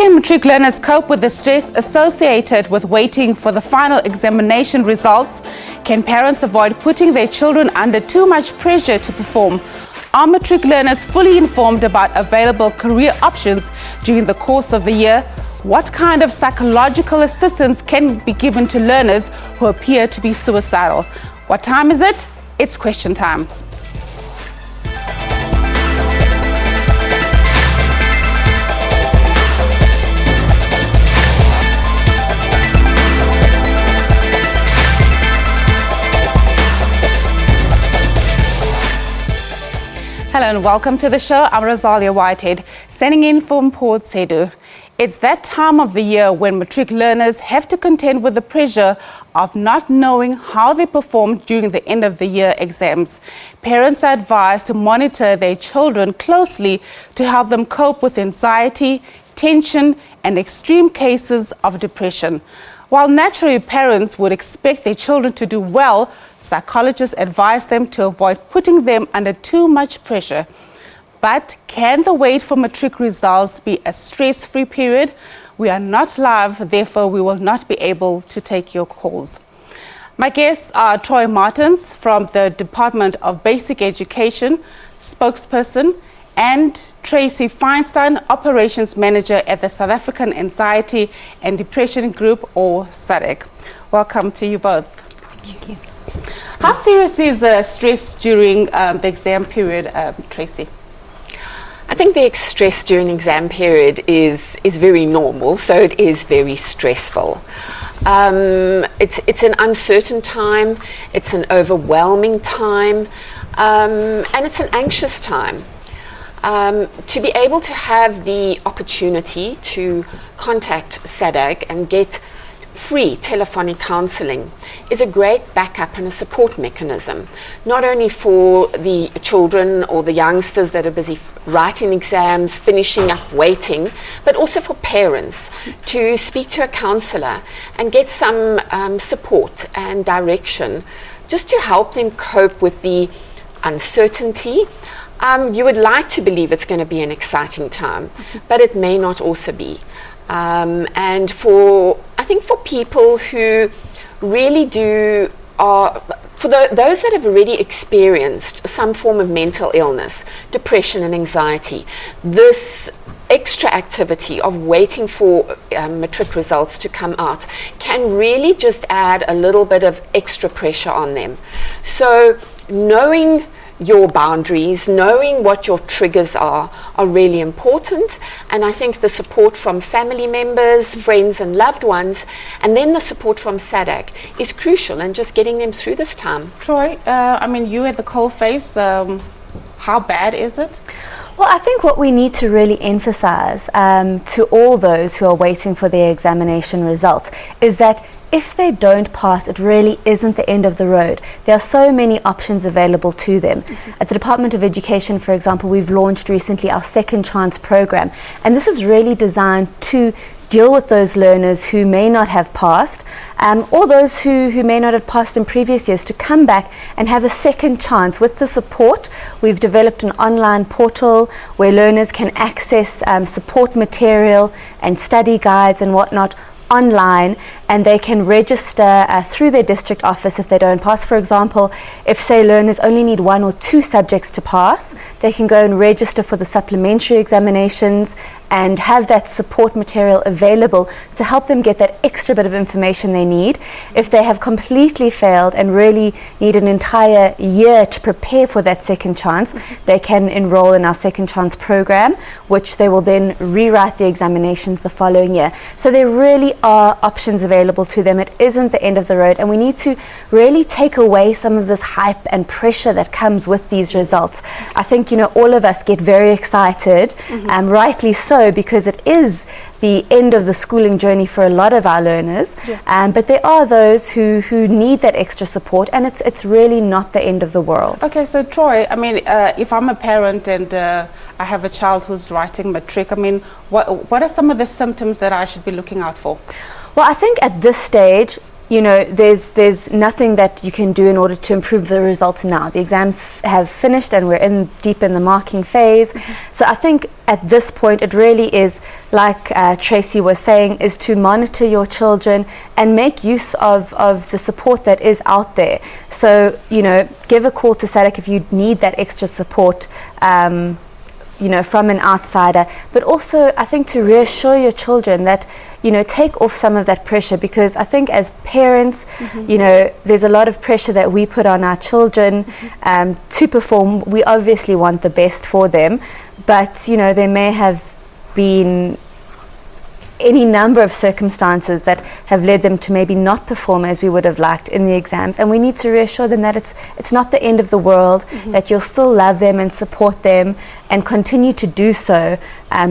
can matric learners cope with the stress associated with waiting for the final examination results? Can parents avoid putting their children under too much pressure to perform? Are matric learners fully informed about available career options during the course of the year? What kind of psychological assistance can be given to learners who appear to be suicidal? What time is it? It's question time. Hello and welcome to the show. I'm Rosalia Whitehead, standing in from Port Sedu. It's that time of the year when matric learners have to contend with the pressure of not knowing how they perform during the end of the year exams. Parents are advised to monitor their children closely to help them cope with anxiety, tension, and extreme cases of depression. While naturally parents would expect their children to do well, psychologists advise them to avoid putting them under too much pressure. But can the wait for matric results be a stress-free period? We are not live, therefore we will not be able to take your calls. My guests are Troy Martins from the Department of Basic Education, spokesperson, and Tracy Feinstein, Operations Manager at the South African Anxiety and Depression Group, or SADC. Welcome to you both. Thank you. How serious is stress during the exam period, Tracy? I think the stress during exam period is very normal, so it is very stressful. It's an uncertain time, it's an overwhelming time, and it's an anxious time. To be able to have the opportunity to contact SADC and get free telephonic counselling is a great backup and a support mechanism, not only for the children or the youngsters that are busy writing exams, finishing up, waiting, but also for parents to speak to a counsellor and get some support and direction just to help them cope with the uncertainty. You would like to believe it's going to be an exciting time, but it may not also be. And I think for people who really those that have already experienced some form of mental illness, depression and anxiety, this extra activity of waiting for matric results to come out can really just add a little bit of extra pressure on them. So knowing your boundaries, knowing what your triggers are really important, and I think the support from family members, friends and loved ones, and then the support from SADC is crucial in just getting them through this time. Troy, you at the coalface, how bad is it? Well, I think what we need to really emphasize to all those who are waiting for their examination results is that if they don't pass, it really isn't the end of the road. There are so many options available to them. At the Department of Education, for example, we've launched recently our Second Chance program, and this is really designed to deal with those learners who may not have passed, or those who may not have passed in previous years, to come back and have a second chance. With the support, we've developed an online portal where learners can access support material and study guides and whatnot online, and they can register through their district office if they don't pass. For example, if say learners only need 1 or 2 subjects to pass, they can go and register for the supplementary examinations and have that support material available to help them get that extra bit of information they need. If they have completely failed and really need an entire year to prepare for that second chance, they can enroll in our Second Chance program, which they will then rewrite the examinations the following year. So there really are options available to them. It isn't the end of the road, and we need to really take away some of this hype and pressure that comes with these results. I think, all of us get very excited, rightly so, because it is the end of the schooling journey for a lot of our learners, but there are those who need that extra support, and it's really not the end of the world. Okay, so Troy, if I'm a parent and I have a child who's writing matric, what are some of the symptoms that I should be looking out for? Well, I think at this stage, you know, there's nothing that you can do in order to improve the results now. The exams have finished and we're deep in the marking phase. So I think at this point it really is, like Tracy was saying, is to monitor your children and make use of the support that is out there. So, you know, give a call to SADC if you need that extra support, you know, from an outsider. But also, I think, to reassure your children that, you know, take off some of that pressure, because I think as parents, you know, there's a lot of pressure that we put on our children to perform. We obviously want the best for them, but, you know, there may have been any number of circumstances that have led them to maybe not perform as we would have liked in the exams, and we need to reassure them that it's not the end of the world, that you'll still love them and support them and continue to do so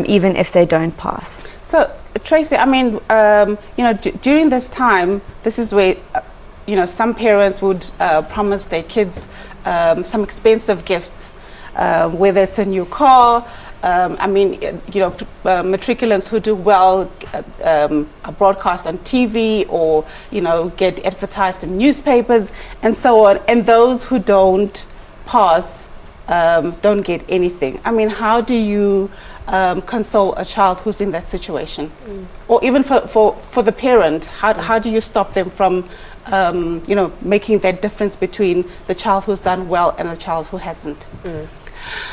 even if they don't pass. So Tracy, I mean, you know, during this time, this is where you know, some parents would promise their kids some expensive gifts, whether it's a new car. I mean, you know, matriculants who do well are broadcast on TV, or, you know, get advertised in newspapers and so on. And those who don't pass don't get anything. I mean, how do you console a child who's in that situation? Or even for the parent, how do you stop them from, you know, making that difference between the child who's done well and the child who hasn't?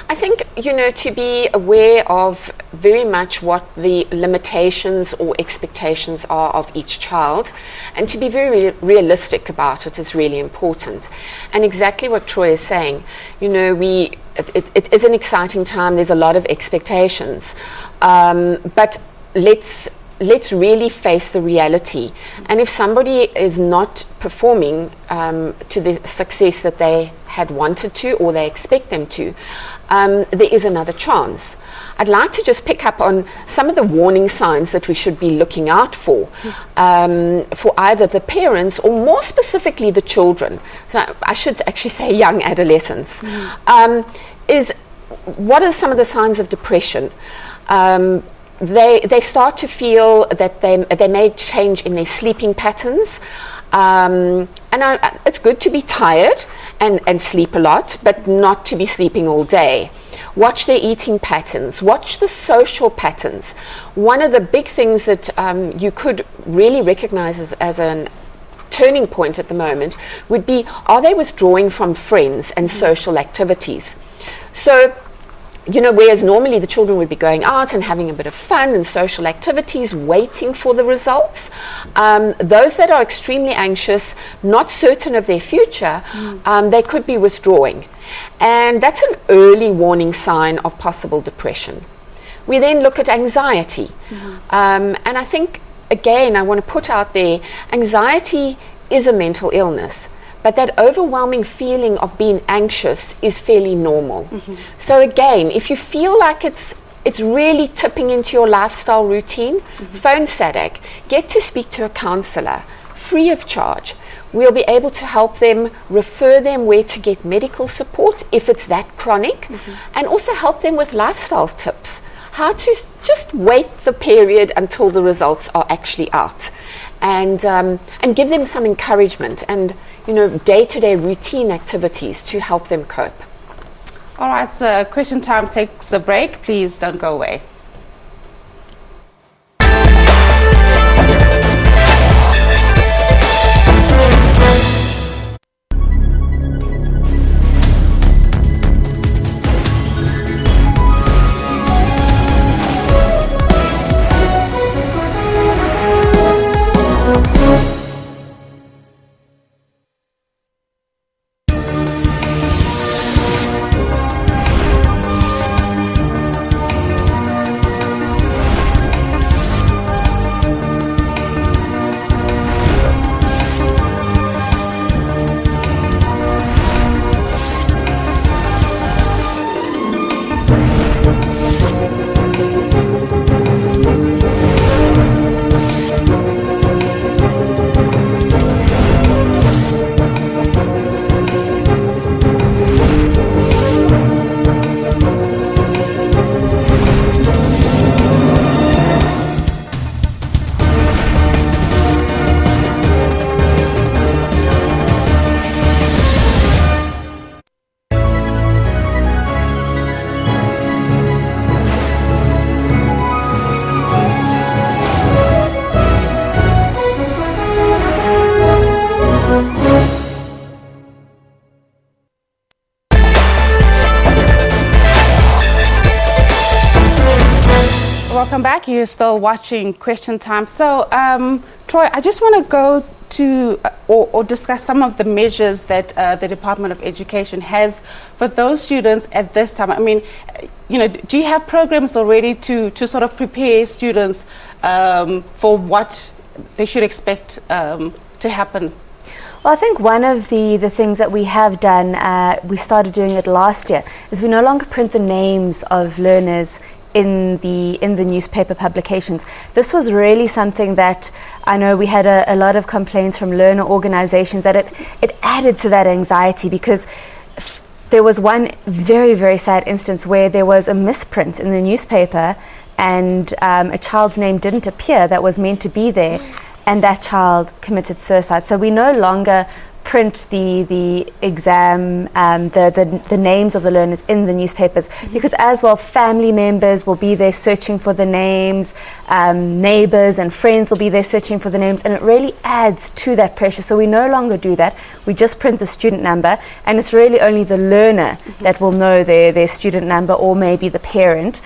I think, you know, to be aware of very much what the limitations or expectations are of each child, and to be very realistic about it is really important. And exactly what Troy is saying, you know, it is an exciting time. There's a lot of expectations, but let's really face the reality. And if somebody is not performing to the success that they had wanted to, or they expect them to, there is another chance. I'd like to just pick up on some of the warning signs that we should be looking out for either the parents or more specifically the children. So I should actually say young adolescents. Is what are some of the signs of depression? They start to feel that they may change in their sleeping patterns. It's good to be tired and sleep a lot, but not to be sleeping all day. Watch their eating patterns. Watch the social patterns. One of the big things that you could really recognize as a turning point at the moment would be, are they withdrawing from friends and social activities? So, you know, whereas normally the children would be going out and having a bit of fun and social activities, waiting for the results, those that are extremely anxious, not certain of their future, they could be withdrawing. And that's an early warning sign of possible depression. We then look at anxiety. And I think, again, I want to put out there, anxiety is a mental illness. But that overwhelming feeling of being anxious is fairly normal. So again, if you feel like it's really tipping into your lifestyle routine, phone SADC, get to speak to a counselor, free of charge. We'll be able to help them, refer them where to get medical support if it's that chronic, and also help them with lifestyle tips, how to just wait the period until the results are actually out, and give them some encouragement and, you know, day-to-day routine activities to help them cope. All right, so question time takes a break. Please don't go away. welcome back. You're still watching Question Time. So, Troy, I just want to go to or discuss some of the measures that the Department of Education has for those students at this time. I mean, do you have programs already to sort of prepare students for what they should expect to happen? Well, I think one of the things that we have done, we started doing it last year, is we no longer print the names of learners in the newspaper publications. This was really something that I know we had a lot of complaints from learner organizations that it added to that anxiety, because there was one very, very sad instance where there was a misprint in the newspaper and a child's name didn't appear that was meant to be there, and that child committed suicide. So we no longer print the exam, the names of the learners in the newspapers, because as well family members will be there searching for the names, neighbors and friends will be there searching for the names, and it really adds to that pressure. So we no longer do that. We just print the student number, and it's really only the learner that will know their student number, or maybe the parent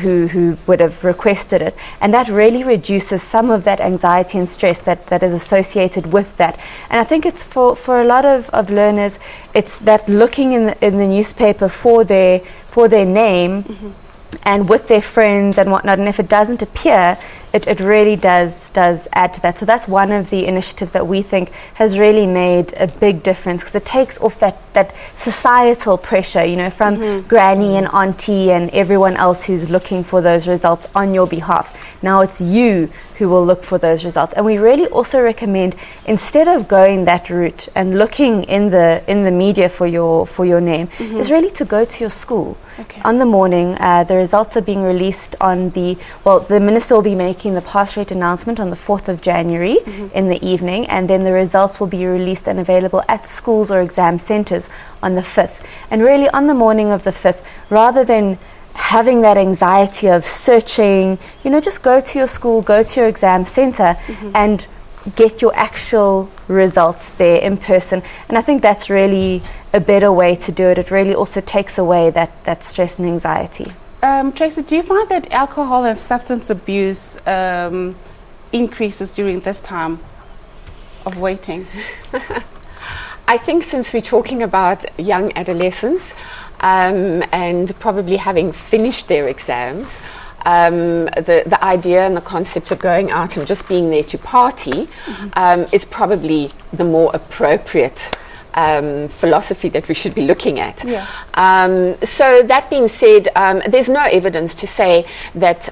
who would have requested it, and that really reduces some of that anxiety and stress that is associated with that. And I think it's for a lot of learners, it's that looking in the newspaper for their name and with their friends and whatnot, and if it doesn't appear, it really does add to that. So that's one of the initiatives that we think has really made a big difference, because it takes off that societal pressure, from granny and auntie and everyone else who's looking for those results on your behalf. Now it's you who will look for those results. And we really also recommend, instead of going that route and looking in the media for your name, is really to go to your school. Okay. On the morning, the results are being released on the minister will be making the pass rate announcement on the 4th of January in the evening, and then the results will be released and available at schools or exam centres on the 5th. And really on the morning of the 5th, rather than having that anxiety of searching, just go to your school, go to your exam centre and get your actual results there in person. And I think that's really a better way to do it. It really also takes away that stress and anxiety. Tracy, do you find that alcohol and substance abuse increases during this time of waiting? I think since we're talking about young adolescents and probably having finished their exams, the idea and the concept of going out and just being there to party is probably the more appropriate philosophy that we should be looking at. Yeah. So that being said, there's no evidence to say that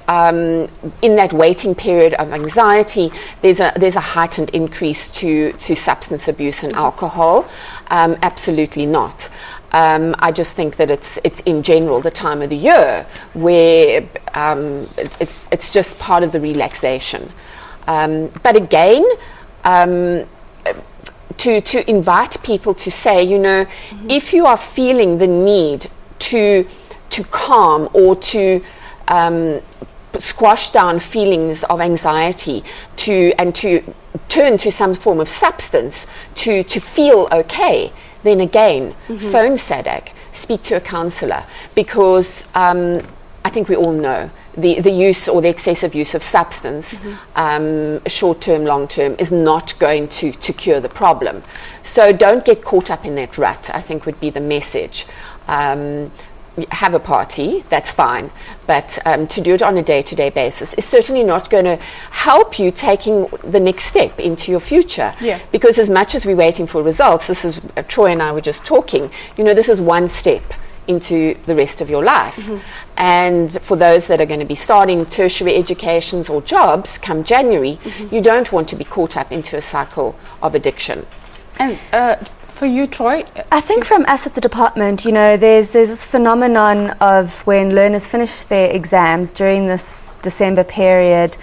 in that waiting period of anxiety, there's a heightened increase to substance abuse and alcohol. Absolutely not. I just think that it's in general the time of the year where it's just part of the relaxation. But again, to invite people to say, if you are feeling the need to calm or to squash down feelings of anxiety and to turn to some form of substance to feel okay, then again, phone SADC, speak to a counsellor, because I think we all know the use or the excessive use of substance, short-term, long-term, is not going to cure the problem. So don't get caught up in that rut, I think would be the message. Have a party, that's fine, but to do it on a day-to-day basis is certainly not going to help you taking the next step into your future. Yeah. Because as much as we're waiting for results, this is, Troy and I were just talking, this is one step into the rest of your life. And for those that are going to be starting tertiary educations or jobs come January, you don't want to be caught up into a cycle of addiction. And for you, Troy? I think from us at the department, there's this phenomenon of when learners finish their exams during this December period,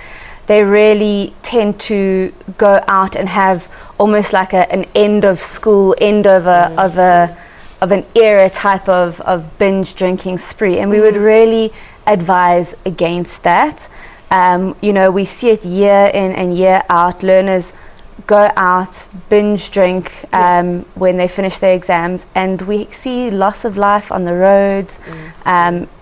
they really tend to go out and have almost like an end of school, end of an era type of binge drinking spree, and we would really advise against that. We see it year in and year out, learners go out, binge drink when they finish their exams, and we see loss of life on the roads.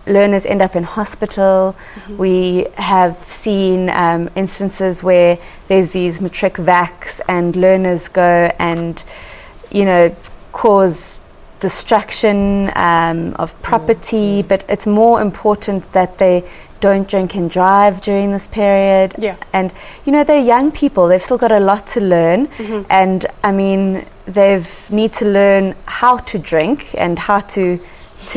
Learners end up in hospital. We have seen instances where there's these matric vacs and learners go and, you know, cause destruction of property, but it's more important that they don't drink and drive during this period. And you know, they're young people, they've still got a lot to learn, and I mean, they need to learn how to drink and how to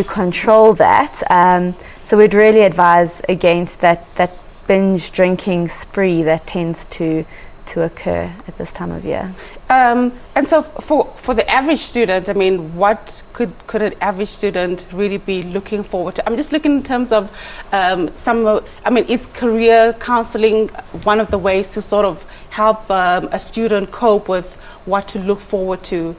control that. So we'd really advise against that binge drinking spree that tends to occur at this time of year. And so for the average student, I mean, what could an average student really be looking forward to? I'm just looking in terms of is career counseling one of the ways to sort of help a student cope with what to look forward to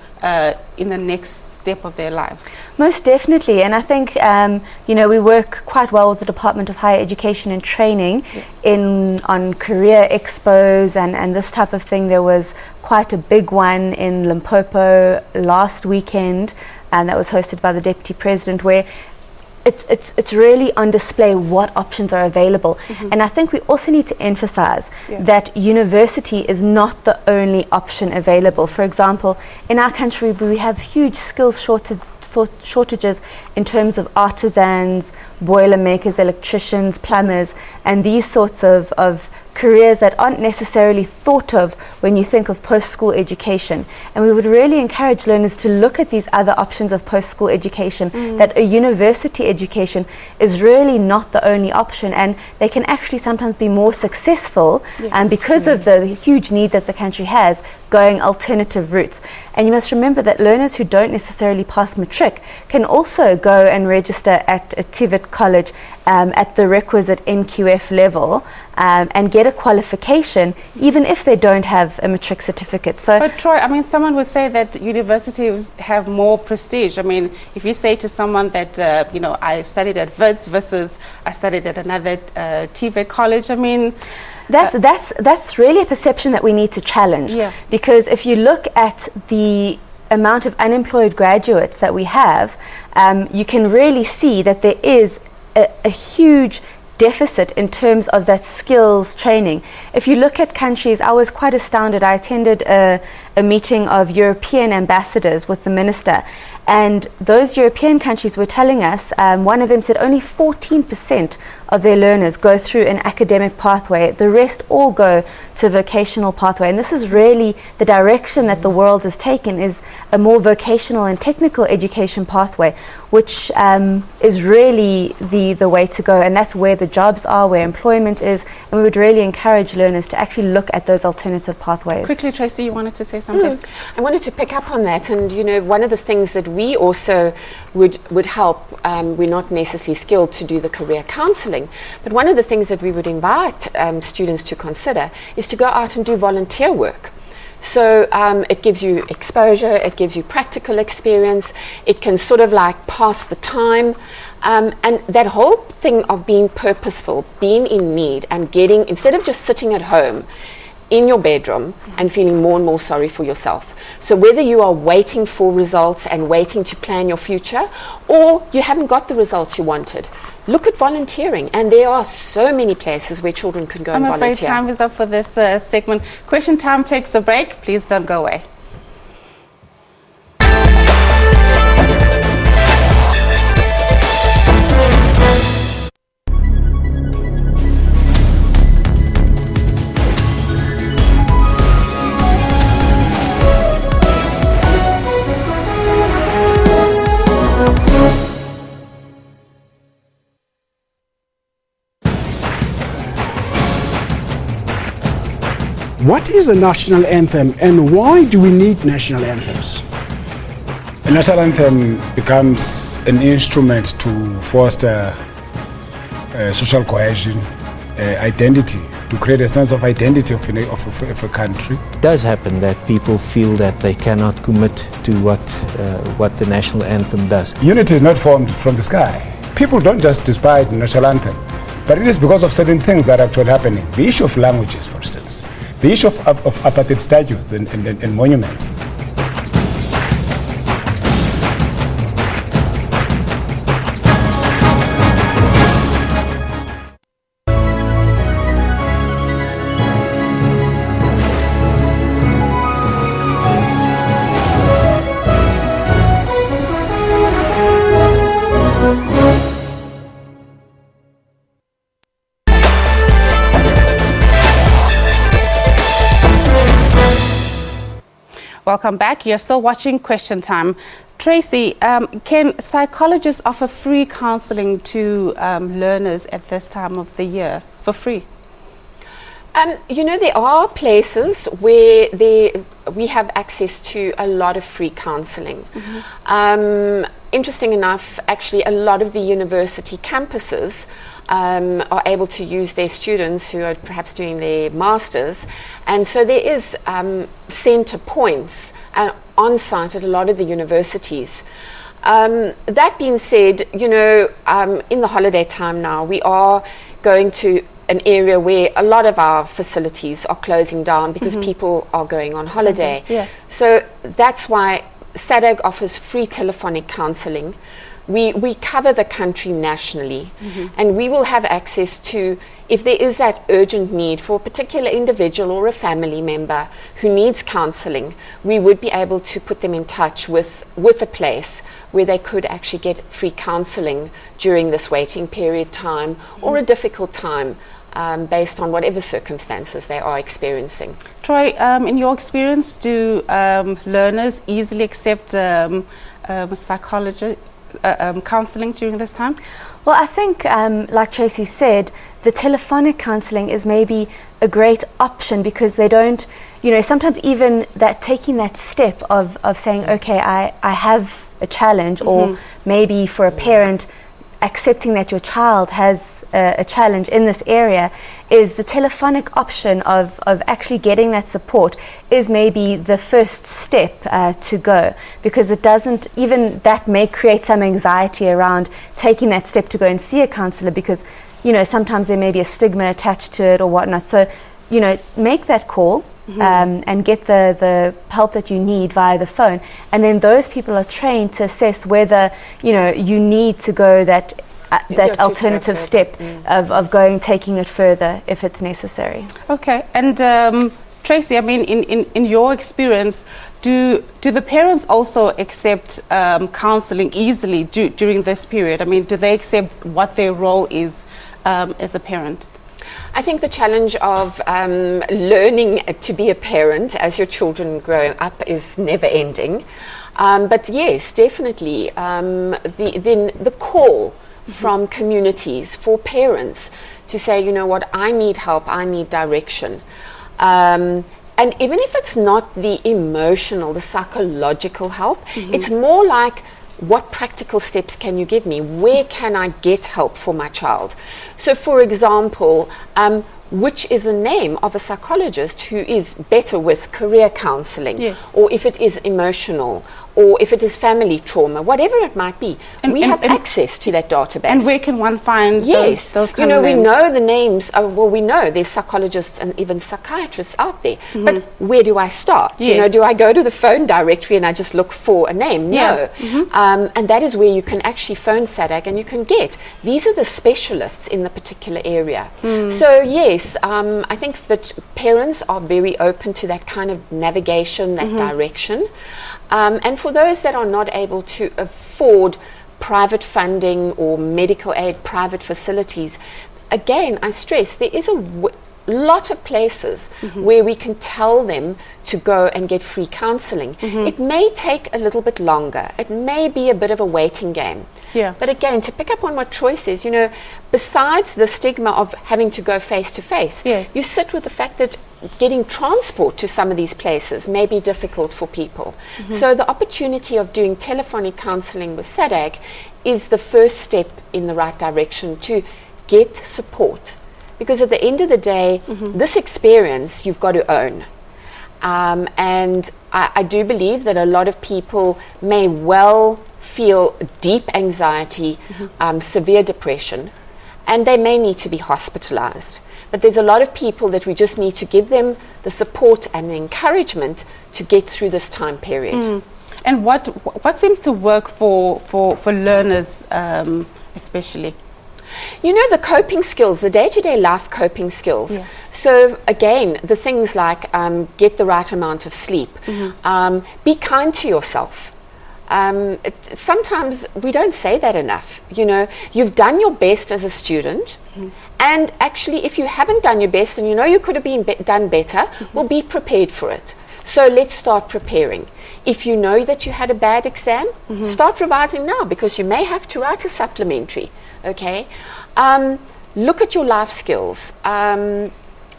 in the next step of their life? Most definitely, and I think you know, we work quite well with the Department of Higher Education and Training on career expos and this type of thing. There was quite a big one in Limpopo last weekend, and that was hosted by the Deputy President, where it's really on display what options are available. And I think we also need to emphasize that university is not the only option available. For example, in our country we have huge skills shortages in terms of artisans, boiler makers, electricians, plumbers, and these sorts of careers that aren't necessarily thought of when you think of post-school education. And we would really encourage learners to look at these other options of post-school education, that a university education is really not the only option, and they can actually sometimes be more successful because of the huge need that the country has, going alternative routes. And you must remember that learners who don't necessarily pass matric can also go and register at a TVET college at the requisite NQF level and get a qualification even if they don't have a matric certificate. So, but Troy, I mean, someone would say that universities have more prestige. I mean, if you say to someone that you know, I studied at Wits versus I studied at another TVET college, I mean, that's really a perception that we need to challenge. Because if you look at the amount of unemployed graduates that we have, you can really see that there is a huge deficit in terms of that skills training. If you look at countries, I was quite astounded. I attended a meeting of European ambassadors with the minister, and those European countries were telling us, one of them said only 14% of their learners go through an academic pathway. The rest all go to a vocational pathway. And this is really the direction that the world has taken, is a more vocational and technical education pathway, which is really the way to go. And that's where the jobs are, where employment is. And we would really encourage learners to actually look at those alternative pathways. Quickly, Tracy, you wanted to say something? I wanted to pick up on that. And, you know, one of the things that we also would help, we're not necessarily skilled to do the career counselling, but one of the things that we would invite students to consider is to go out and do volunteer work. So it gives you exposure, it gives you practical experience, it can sort of like pass the time, and that whole thing of being purposeful, being in need, and getting, instead of just sitting at home in your bedroom and feeling more and more sorry for yourself. So whether you are waiting for results and waiting to plan your future, or you haven't got the results you wanted, look at volunteering, and there are so many places where children can go and volunteer. I'm afraid time is up for this segment. Question time takes a break. Please don't go away. What is a national anthem, and why do we need national anthems? A national anthem becomes an instrument to foster social cohesion, identity, to create a sense of identity of a country. It does happen that people feel that they cannot commit to what the national anthem does. Unity is not formed from the sky. People don't just despise the national anthem, but it is because of certain things that are actually happening. The issue of languages, for instance. The issue of apartheid statues and monuments. Welcome back. You're still watching Question Time. Tracy, can psychologists offer free counselling to learners at this time of the year for free? You know, there are places where we have access to a lot of free counselling. Interesting enough, actually, a lot of the university campuses are able to use their students who are perhaps doing their masters, and so there is centre points on site at a lot of the universities. That being said, you know, in the holiday time now, we are going to an area where a lot of our facilities are closing down because people are going on holiday. So that's why SADAG offers free telephonic counselling. We cover the country nationally, and we will have access to, if there is that urgent need for a particular individual or a family member who needs counselling, we would be able to put them in touch with a place where they could actually get free counselling during this waiting period time or a difficult time based on whatever circumstances they are experiencing. Troy, in your experience, do learners easily accept psychology counselling during this time? Well, I think, like Tracy said, the telephonic counselling is maybe a great option because they don't, you know, sometimes even that taking that step of saying, okay, I have a challenge, or maybe for a parent, accepting that your child has a challenge in this area, is the telephonic option of actually getting that support is maybe the first step to go, because it doesn't, even that may create some anxiety around taking that step to go and see a counsellor, because, you know, sometimes there may be a stigma attached to it or whatnot. So, you know, make that call and get the help that you need via the phone, and then those people are trained to assess whether, you know, you need to go that alternative step of taking it further if it's necessary. Okay, and Tracy, I mean, in your experience, do the parents also accept counselling easily during this period? I mean, do they accept what their role is as a parent? I think the challenge of learning to be a parent as your children grow up is never ending. But yes, definitely, the call from communities for parents to say, you know what, I need help, I need direction. And even if it's not the emotional, the psychological help, it's more like, what practical steps can you give me? Where can I get help for my child? So, for example, which is the name of a psychologist who is better with career counselling, or if it is emotional, or if it is family trauma, whatever it might be, we have access to that database. And where can one find those kind of names? You know, we know the names. Well, we know there's psychologists and even psychiatrists out there. But where do I start? You know, do I go to the phone directory and I just look for a name? No. And that is where you can actually phone SADAG and you can get, these are the specialists in the particular area. So yes, I think that parents are very open to that kind of navigation, that direction. And for those that are not able to afford private funding or medical aid, private facilities, again, I stress, there is a lot of places where we can tell them to go and get free counselling. It may take a little bit longer. It may be a bit of a waiting game. But again, to pick up on what Troy says, you know, besides the stigma of having to go face to face, you sit with the fact that getting transport to some of these places may be difficult for people. So the opportunity of doing telephonic counselling with SADAG is the first step in the right direction to get support. Because at the end of the day, this experience you've got to own. And I do believe that a lot of people may well feel deep anxiety, severe depression, and they may need to be hospitalized. but there's a lot of people that we just need to give them the support and the encouragement to get through this time period. And what seems to work for learners especially? You know, the coping skills, the day-to-day life coping skills. So again, the things like get the right amount of sleep, be kind to yourself. Sometimes we don't say that enough. You know, you've done your best as a student, and actually if you haven't done your best and you know you could have been done better, well, be prepared for it. So let's start preparing. If you know that you had a bad exam, start revising now, because you may have to write a supplementary. Okay, look at your life skills.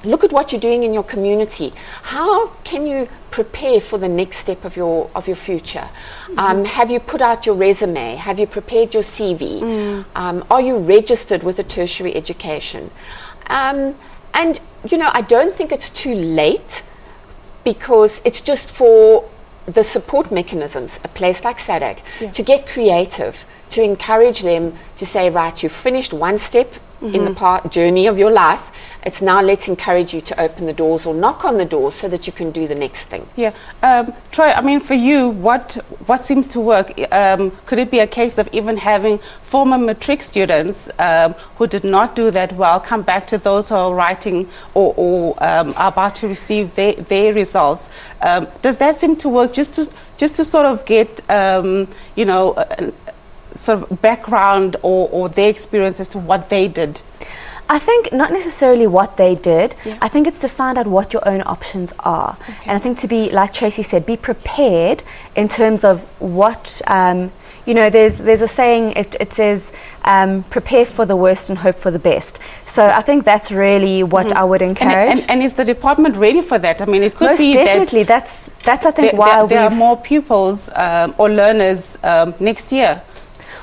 Look at what you're doing in your community. How can you prepare for the next step of your future? Have you put out your resume? Have you prepared your CV? Are you registered with a tertiary education? And you know, I don't think it's too late, because it's just for the support mechanisms, a place like SADC, to get creative, to encourage them to say, right, you've finished one step in the journey of your life. It's now, let's encourage you to open the doors or knock on the doors so that you can do the next thing. Yeah. Troy, I mean, for you, what seems to work? Could it be a case of even having former matric students who did not do that well come back to those who are writing or are about to receive their results? Does that seem to work just to sort of get, you know, sort of background or their experience as to what they did? I think not necessarily what they did. I think it's to find out what your own options are. And I think to be, like Tracy said, be prepared in terms of what, you know, there's a saying, it says, prepare for the worst and hope for the best. So I think that's really what I would encourage. And is the department ready for that? I mean, it could Most be definitely. That's I think why there are more pupils or learners next year.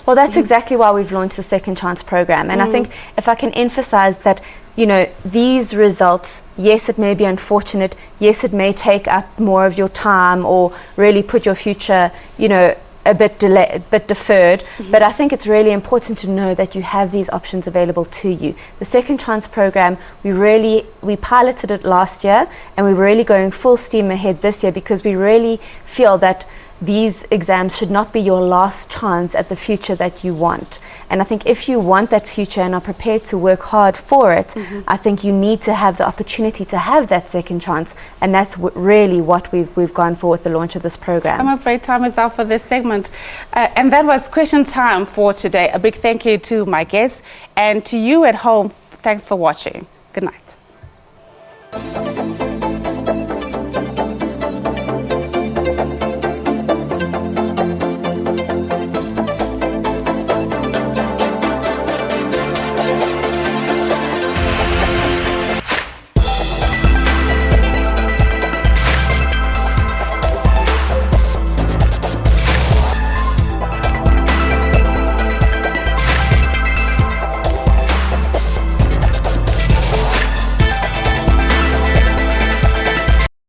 Well, that's exactly why we've launched the Second Chance program. And I think if I can emphasize that, you know, these results, yes, it may be unfortunate. Yes, it may take up more of your time or really put your future, you know, a bit deferred. But I think it's really important to know that you have these options available to you. The Second Chance program, we piloted it last year, and we're really going full steam ahead this year, because we really feel that these exams should not be your last chance at the future that you want. And I think if you want that future and are prepared to work hard for it, I think you need to have the opportunity to have that second chance. And that's really what we've gone for with the launch of this program. I'm afraid time is up for this segment. And that was question time for today. A big thank you to my guests, and to you at home, thanks for watching. Good night.